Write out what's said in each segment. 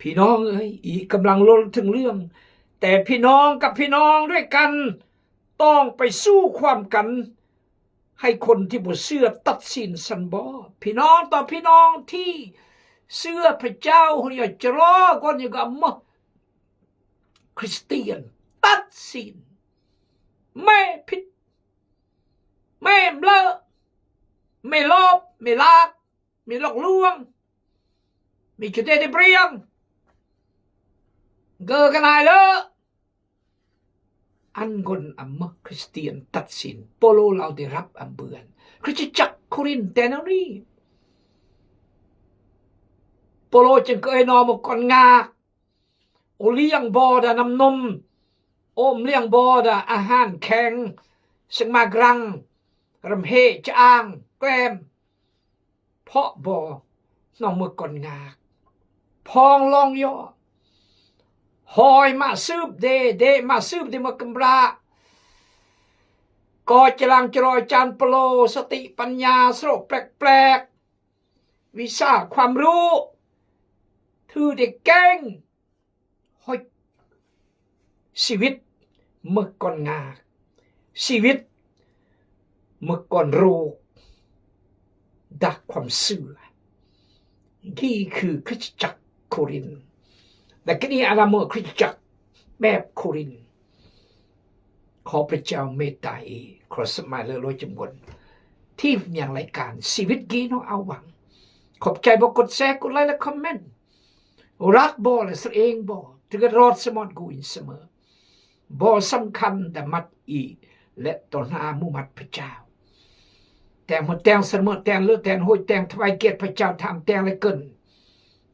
พี่น้องเอ้ยอีกกำลังล้นถึงเรื่องแต่พี่น้องกับพี่น้องด้วยกันต้องไปสู้ความกันให้คนที่บ่เชื่อตัดสินสันบ่พี่น้องต่อพี่น้องที่เชื่อพระเจ้าอย่าจะรอก่อนอย่าก็มคริสเตียนตัดสินไม่ผิดไม่เบลอไม่ลบไม่ลากไม่หลอกลวงไม่จุดเด่นเปรี้ยงเกิดกันไหนเลยอันกนอัมมคริสเตียนตัดสินโปโลเราได้รับอันเบือนคริสตจักรโครินธ์แต่นั้นนี่โปโลจึงเคยนอมก่อนงาโอเลี้ยงบอดน้ำนมโอมเลี้ยงบอดอาหารแข็งสังมากรังรำเฮจางแกล้มเพาะบอนองมือก่อนงาพองลองย่อหอยมาสืบเดมาสืบเดมากำราก็จลังจรอยจานโปโลสติปัญญาสโรแปลกวิชาความรู้ถือเด็กแกงหอยชีวิตเมื่อก่อนงาชีวิตเมื่อก่อนรู้ดักความเสื่อนี่คือคริสตจักรโครินธ์และก็นี่อาณาเมืองคริสตจักรแบบโครินธ์ขอพระเจ้าเมตตาขอสมัยเลยร้อยจำนวนที่อย่างรายการชีวิตกี้น้องเอาหวังขอบใจบอกกดแชร์กดไลค์และคอมเมนต์รักบ่และเองบ่ถึงจะรอดสมอดกูอินเสมอบ่สำคัญแต่มัดอีและตอนหามุมัดพระเจ้าแต่หมดแตงเสมอแตงเลือดแตงห้อยแตงถวายเกียรติพระเจ้าทำแตงและเกิน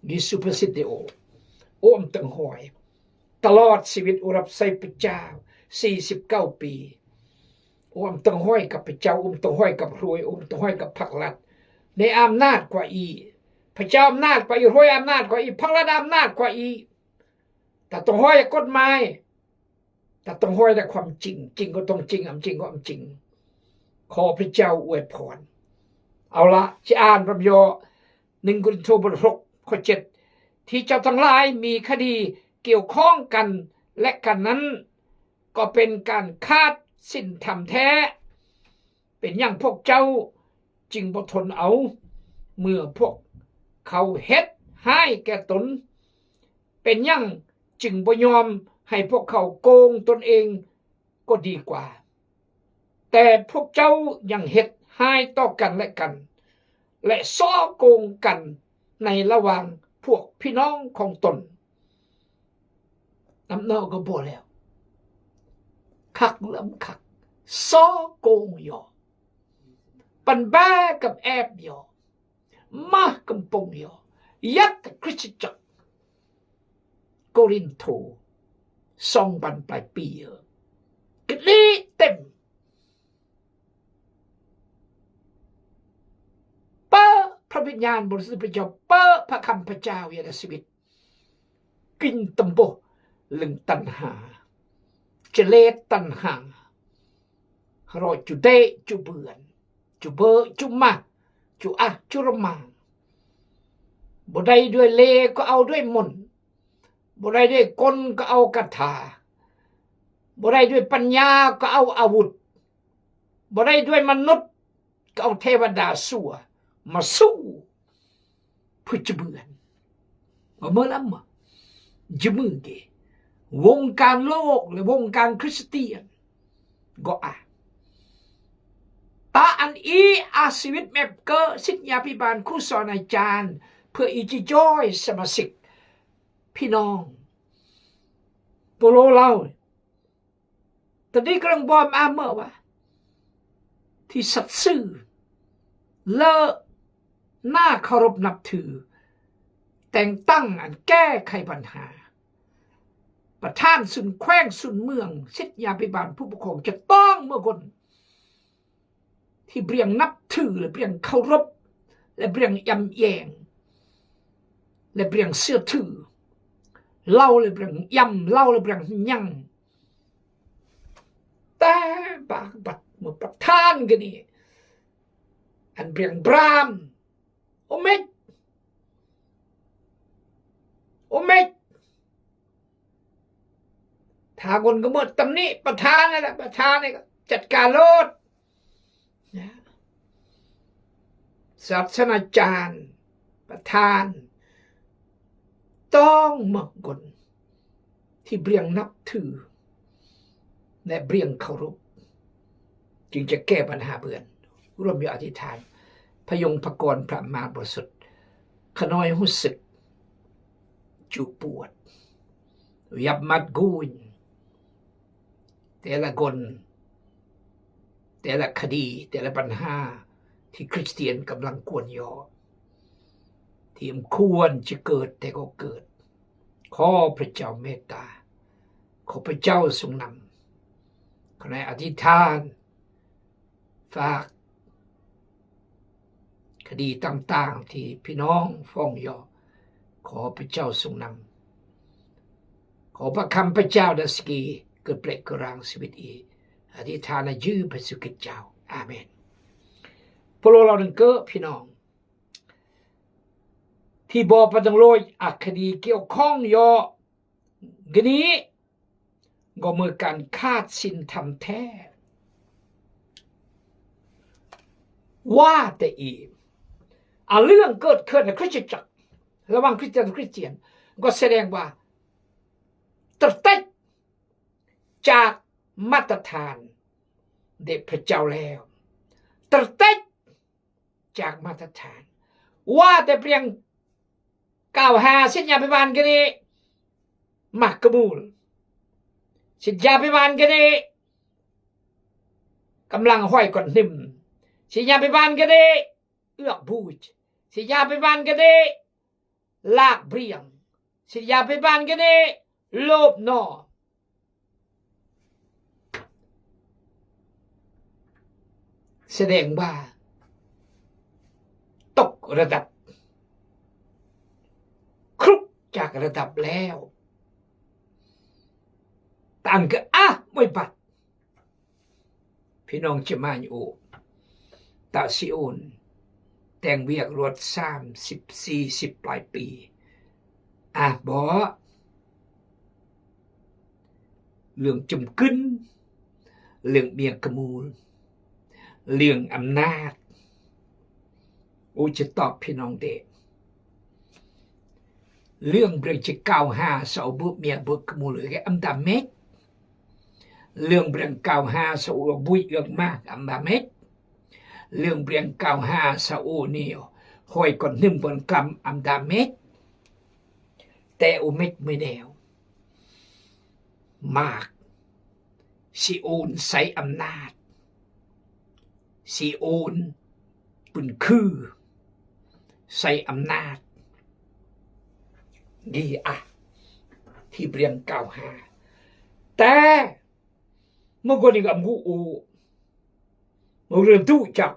ดิสุภสิทธิโอโอมตังหอยตลอดชีวิตอุรับใส่พระเจ้า49 ปีโอมตังห้อยกับพระเจ้าโอมตังห้อยกับรวยโอมตังห้อยกับพรรครัฐในอำนาจกว่าอีพระเจ้าอำนาจกว่าอีรวยอำนาจกว่าอีพรรครัฐอำนาจกว่าอีแต่ตังห้อยกฎหมายแต่ตังห้อยแต่ความจริงจริงก็ต้องจริงจริงก็จริงขอพระเจ้าอวยพรเอาละจะอ่านพระยอ1 โครินธ์บท 6 ข้อ 7ที่เจ้าทั้งหลายมีคดีเกี่ยวข้องกันและกันนั้นก็เป็นการคาดสินธรรมแท้เป็นอย่างพวกเจ้าจึงบ่ทนเอาเมื่อพวกเขาเฮ็ดให้แก่ตนเป็นอย่างจึงบ่ยอมให้พวกเขาโกงตนเองก็ดีกว่าแต่พวกเจ้ายังเฮ็ดให้ต่อกันและกันและซ้อโกงกันในระหว่างพวกพี่น้องของตนน้ำเนาก็บ่แล้วคักลำคักซ้อโกงย่อปันแบ้กับแอบย่อมากำปงย่อยัดคริสตจักรโกรินโธ2,000 ปลายปีกลีเต็มพระวิญญาณบริสุทธิ์พระเจ้าเปิดพระคำพระเจ้าอย่างชีวิตกินตำโบลึงตันหาเจเลตันหารอจุเดจุเบือนจุเบจุมาจุอะจุรมาบ่ได้ด้วยเลก็เอาด้วยมนบ่ได้ด้วยกลก็เอาคาถาบ่ได้ด้วยปัญญาก็เอาอาวุธบ่ได้ด้วยมนุษย์ก็เอาเทวดาสัวมาสู้เพื่อจะเบือนมาเมื่อลำจะมือเกวงการโลกและวงการคริสเตียนก็ตาอันอีอาชีวิตแมบเกอร์สิทธยาพิบาลคู่สอนอาจารย์เพื่ออีจิจอยสมาชิกพี่น้องโปโลเล่าตอนนี้กำลังบอมอาเมื่อว่าที่สัตย์ซื่อเลอะหน้าเคารพนับถือแต่งตั้งอันแก้ไขปัญหาประธานสุนแขวงสุนเมืองสิทธยาพิบาลผู้ปกครองจะต้องเมื่อคนที่เปรียงนับถือและเปรียงเคารพและเปรียงยำแยงและเปรียงเสื้อถือเล่าและเปรียงยำเล่าและเปรียงยั่งแต่บางบัดเมื่อประธานกันนี่อันเปรียงบรามโอเม เมกถ้าคนก็หมดตำหนิประธานนั่นแหละประธานนี่ก็จัดการโลดนะศาสนาจารย์ประธานต้องหมกคนที่เบี่ยงนับถือและเบี่ยงเคารพจึงจะแก้ปัญหาเบื่อนร่วมอยู่อธิษฐานพยงพกรพระมาบริสุทธิ์ขน้อยหุสึกจูปวดยับมัดกูนแต่ละคนแต่ละคดีแต่ละปัญหาที่คริสเตียนกำลังกวนยอที่ควรจะเกิดแต่ก็เกิดขอพระเจ้าเมตตาขอพระเจ้าทรงนำขณะอธิษฐานฝากคดีต่างๆที่พี่น้องฟ้องยอขอพระเจ้าทรงนำขอพระคำพระเจ้าดัสกีเกิดเปลกกรางชีวิตอีอธิษฐานยื้อพระสุกิจเจ้าอาเมนพวกเราหนึ่งเก้อพี่น้องที่บอกประดังโรยอักคดีเกี่ยวข้องยอกนี้ก็เมื่อการคาดสินทำแท้ว่าแต่อีเรื่องเกิดขึ้นในคริสตจักรระหว่างคริสเตียนกับคริสเตียนก็แสดงว่าตรเต็จากมาตรฐานเด็กพระเจ้าแล้วตรเต็จากมาตรฐานว่าแต่เพียง95 สัญญาพิบาลกันนี้มักกมูลสัญญาพิบาลกันนี้กำลังห้อยก่อนนิ่มสัญญาพิบาลกันนี้เอื้อบูชสัญญาพิบาลกันนี้ลากเบียงสัญญาพิบาลกันนี้โลภนอแสดงว่าตกระดับครุกจากระดับแล้วต่างก็ไม่ปัดพี่น้องจะมาอยู่ตาซิโอนแต่งเวียกรวด30-40 ปลายปีบ่เรื่องจุ่มกึ้นเรื่องเมียกมูลเรื่องอำนาจจะตอบพี่น้องเด็กเรื่องเรื่องจะ95 สาวบุเมียบุกมูลหรืออันดาเมกเรื่องเรื่อง95 สาวบุยเอื้องมากอันดาเมกเรื่องเรื่อง95 สาวนี่ห้อยก่อนนึ่งบนกำอันดาเมกแต่เมกไม่แนวมากซีโอนใส่อำนาจซีโอนปืนคือใส่อำนาจดีที่เรียน95แต่เมื่อก่อนนี่ก็มูเมื่อเรื่องตู้จาก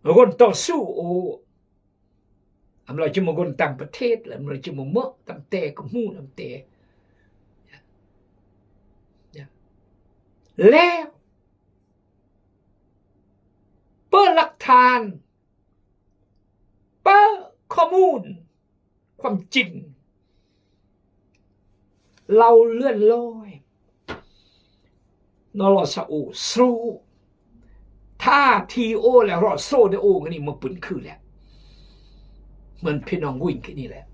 เมื่อก่อนต่อสู้เราจะมาคนต่างประเทศแล้วเราจะมาเมื่อตั้งแต่ก็มู่ตั้งแต่แล้วเปิดหลักฐานเปิดข้อมูลความจริงเราเลื่อนลอยนรสอูสู้ถ้าทีโอแล้วรอโซเดโอกันนี่มาปืนคือแล้วเหมือนพี่น้องวิ่งกันนี่แหละ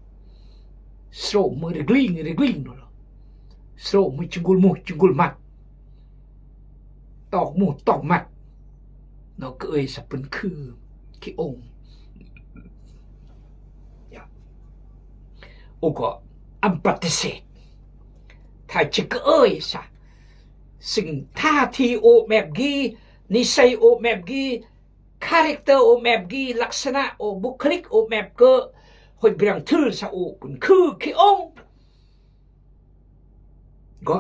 โซมือเรกลิงเนาะโซมือจุงกุลมัดตอกหมูตอกมัดเนาะก็สับปืนคือขี้องก็อันปฏิเสธถ้าจะก็ซะสิ่งท่าทีแบบกี้นิสัยแบบกี้คาแรคเตอร์แบบกี้ลักษณะบุคลิกแบบก็หอยเบียงทื่อซะคุณคือขี้องก็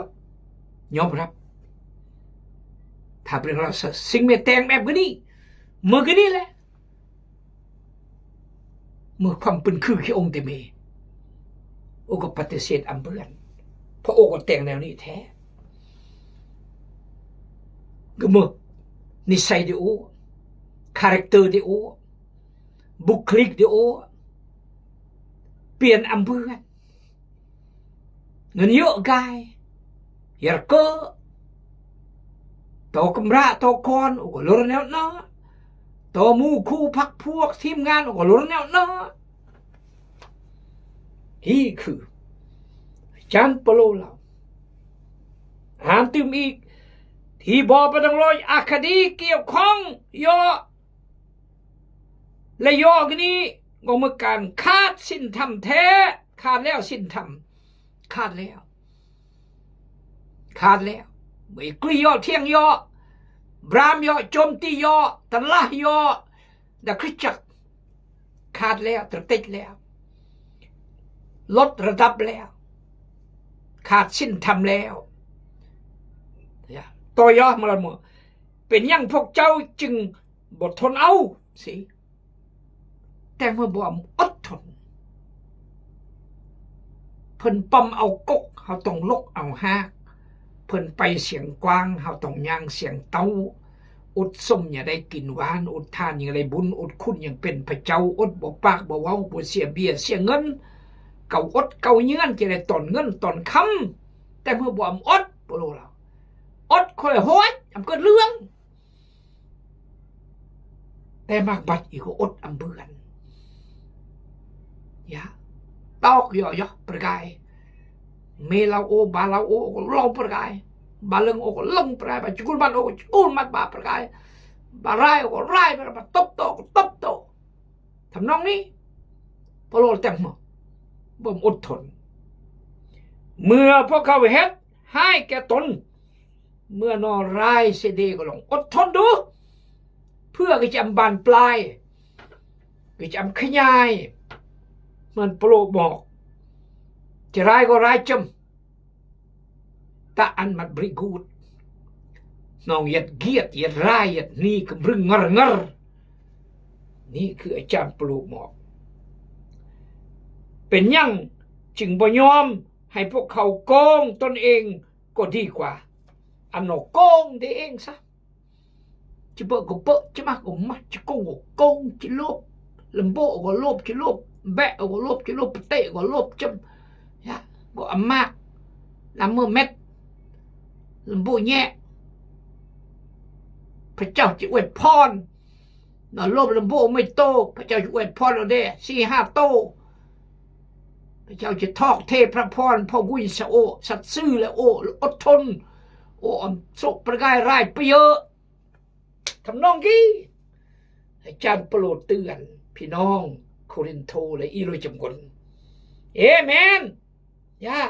ยอมรับถ้าเป็นเราสิ่งไม่แต่งแบบนี้เมื่อกี้นี่แหละเมื่อความเป็นคือขี้องเต็มก็ปฏิเสธอันเบื่อนเพราะก็แต่งแนวนี้แท้ก็มึกนิสัยดิคาแรคเตอร์ดิบุคลิกดิ เปลี่ยนอำเภอเงินเยอะกายอย่าเก้อโตกำระโตกอนโอ้ก็ลดแนวเนาะโตมูคู่พักพวกทีมงานโอ้ก็ลดแนวเนาะนี่คืออาจารย์เปโลเราอ่านติมอีกที่บอกไปตั้งร้อยอาคดีเกี่ยวข้องย่อและย่อกันนี้ก็เมื่อการขาดสินธรรมแท้ขาดแล้วสินธรรมขาดแล้วไม่กลีย่อเที่ยงย่อบรามย่อโจมตีย่อตันละย่อดักคริจักขาดแล้วตระติดแล้วลดระดับแล้วขาดสินธรรมแล้วต่อย่อมาละมัวเป็นยังพวกเจ้าจึงบททนเอาสิแต่เมื่อบ่อดทนเพิ่นปั๊มเอากกเฮาต้องลกเอาหากเพิ่นไปเสียงกว้างเฮาต้องย่างเสียงเต้าอดส้มอย่าได้กินหวานอดทานอย่างไรบุญอดคุณอย่างเป็นพระเจ้าอดบ่ปากบ่เว้าบ่เสียเบียเสียเงินเก่าอดเก่าเงื่อนจะได้ตอนเงินตอนคำแต่เมื่อบ่อดบ่รู้แล้วอดค่อยโหยอำเกิดเรื่องแต่มากบัดอีกก็อดอำเบือนยะตอกย่อประกายเมลาโอบาลาโอก็ลงประกายบาลึงโอก็ลงประกายบาจุกุลบันโอก็จุกุลมัดบาประกายบาไรโอก็ไรบาตบโตก็ตบโตทำนองนี้พอโลเต็มหมดบ่มอดทนเมื่อพวกเขาเฮ็ดให้แก่ตนเมื่อนอร้ายเสดีก็ลงอดทนดูเพื่อกิจบานปลายกิจขยายมันโปรบอกจะร้ายก็ร้ายจำแต่อันมันบริกูดน้องยัดเกียดยัดร้ายยัดนี่ก็รึงงรนี่คืออาจารย์ปลูกบอกเป็นยังจึงบ่ยอมให้พวกเขาโกงตนเองก็ดีกว่าอันนโกงได้เองซะจะเปิดก็เปิดจะมาก็มาจะโกงก็โกงจะลบลำโบก็ลบจะลบแบะก็ลบจะลบเตะก็ลบจำยะก็อำมากลำมือเม็ดลำโบแย่พระเจ้าจะอวยพรนอนลบลำโบไม่โตพระเจ้าจะอวยพรเราได้4-5 โตพระเจ้าจะทอกเทพระพรพ่อวิสโอสัตซื่อและโออดทนโอ้โศกประกายร้ายไปเยอะทำนองกี้อาจารย์โปรดเตือนพี่น้องโครินโตและอีโรจำกลเอเมนย่า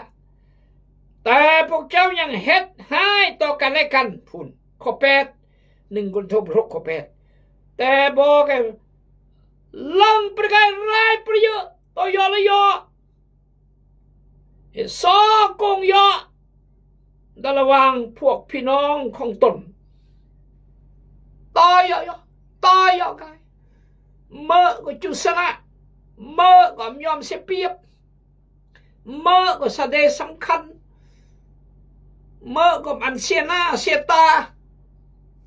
แต่พวกเจ้ายังเฮ็ดให้ต่อกันและกันพูนข้อ8 1 โครินโตบท ข้อ 8แต่บอกกันลังประกายร้ายไปเยอะต่อยอละยอสอกงยอระหว่างพวกพี่น้องของตนต่อยกันเมื่อก็จุสนะเมื่อก็ยอมเสียเปรียบเมื่อก็แสดงสำคัญเมื่อก็อันเสียหน้าเสียตา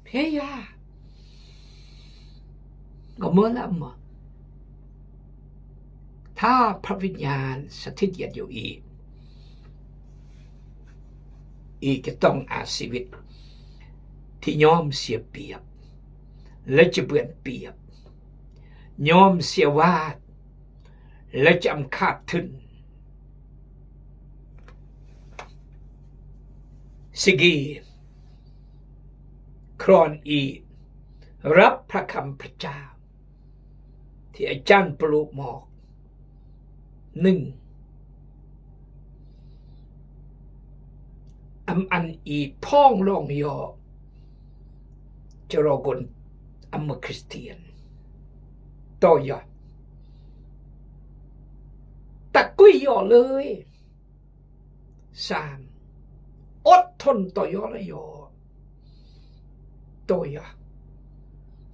เพียก็เมื่อแล้วเมื่อถ้าพระวิญญาณสถิตอยู่อีกจะต้องอาชีวิตที่ยอมเสียเปรียบและจะเบื่อเปรียบยอมเสียวาดและจะขาดทุนสิกีครอนอีรับพระคำพระเจ้าที่อาจารย์ปลูกหมอก1อันอีพ้องลองยอจะรอกนอเมคริสเตียนต่อยอดตะกุยยอเลย3อดทนต่อยอละยอต่อยอด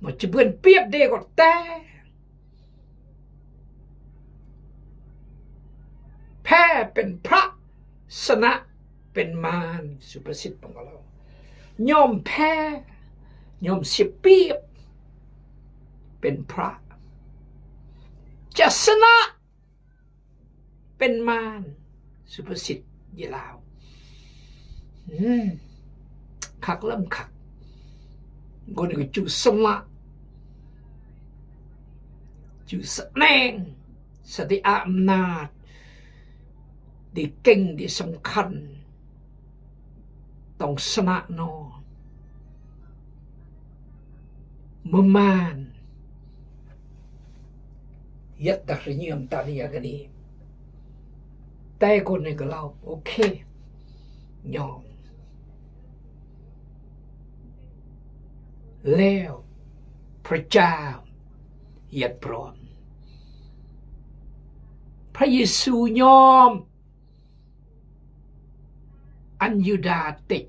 มันจะเพื่อนเปรียบเด็กก็แต่แพ้เป็นพระสนะเป็นมารสุภาษิตของเรายอมแพ้ยอมเสียเปรียบเป็นพระจะชนะ เป็นมารสุภาษิตยลาวคักเริ่มคักคนก็จูสละจูแสดงสติอำนาจดีเก่งดีสำคัญต้องชนะนอเมื่อมานยัดตักเยี่ยมตาเนี่ยกันนี้แต่คนนี้ก็เล่าโอเคยอมแล้วพระเจ้ายัดพร้อมพระเยซูยอมอันยูดาติด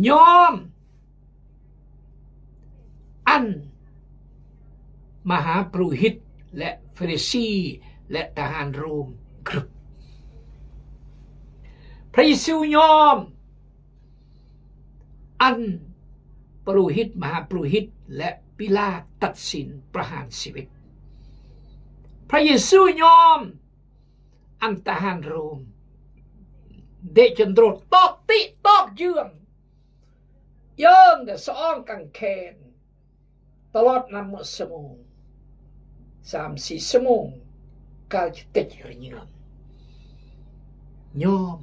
ยอมอันมหาปุโรหิตและฟาริสีและทหารโรมกรึบพระเยซูยอมอันปุโรหิตมหาปุโรหิตและปิลาตตัดสินประหารชีวิตพระเยซูยอมอันทหารโรมเดชนโดรตอกติตอกเยื่องแต่สองกังแขนตลอดนำสมอง3-4 ชั่วโมงกาจะติดเยื่องยอม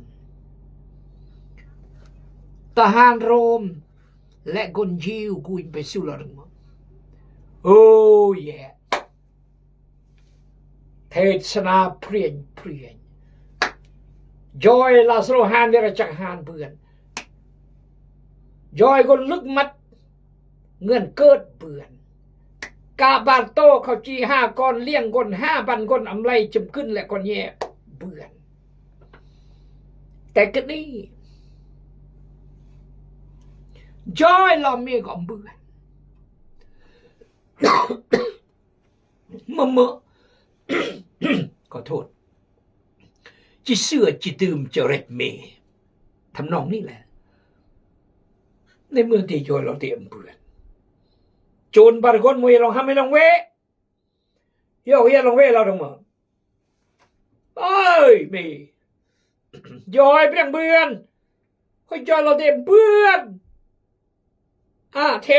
ทหารโรมและคนยิวกุยไปสู่ลงโอ้ยเทศนาเปลี่ยนจอยลาสโรฮานเดรจักฮานเบื่อนจอยคนลึกมัดเงินเกิดเบื่อนกาบานโตเขาจี5 ก้อนเลี้ยงคน5,000 คนอำไรจมขึ้นและคนแย่เบื่อนแต่ก็นี่จอยเรามีก็เบื่อนเมื่อขอโทษจิเสื่อจิตืมจะเร็ดเมทำนองนี่แหละในเมื่อที่จอยเราเตรียมเบื่อนโจรบางคนมวยลองทำไม่ลองเวเยอะลองเวเราทำมั้งเอ้ยเมจอยเปลี่ยนเบื่อนค่อยจอยเราเตรียมเบื่อนเท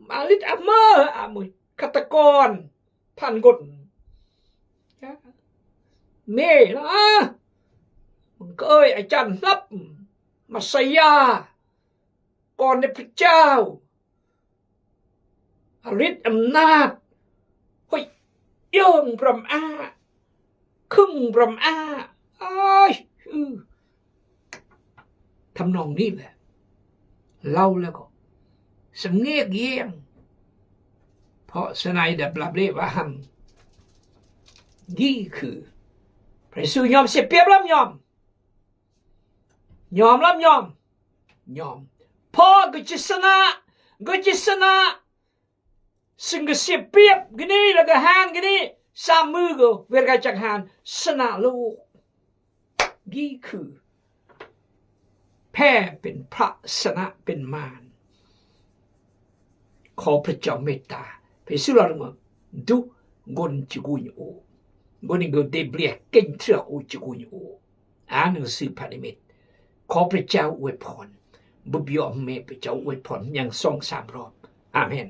มาลิดเมอร์มือฆาตกรพันกดเม่นะมึงก็อาจารย์รับมาสยาก่อนในพระเจ้าฤทธิ์อำนาจเฮ้ยเยิ่งพรำอาครึ่งพรำอาทำนองนี้แหละเล่าแล้วก็สำเนียกเยี่ยงเพราะสนัยดับลับเรียกว่าหันนี่คือพระเยซูยอมเสียเปรียบรับยอมรับยอมพ่อก็จะชนะซึ่งก็เสียเปรียบกันนี่แล้วก็หานกันนี่3 มือก็เวลาจากหานชนะโลกนี่คือแพ้เป็นพระชนะเป็นมารขอพระเจ้าเมตตาพระเยซูเราดูกนจิกุยโอกนก็เดบเรียเก่งเถื่อโอจิกุยโอหนังสือพระนิมิตขอพระเจ้าอวยพรบุบยอมเมพระเจ้าอวยพรอย่าง2-3 รอบอาเมน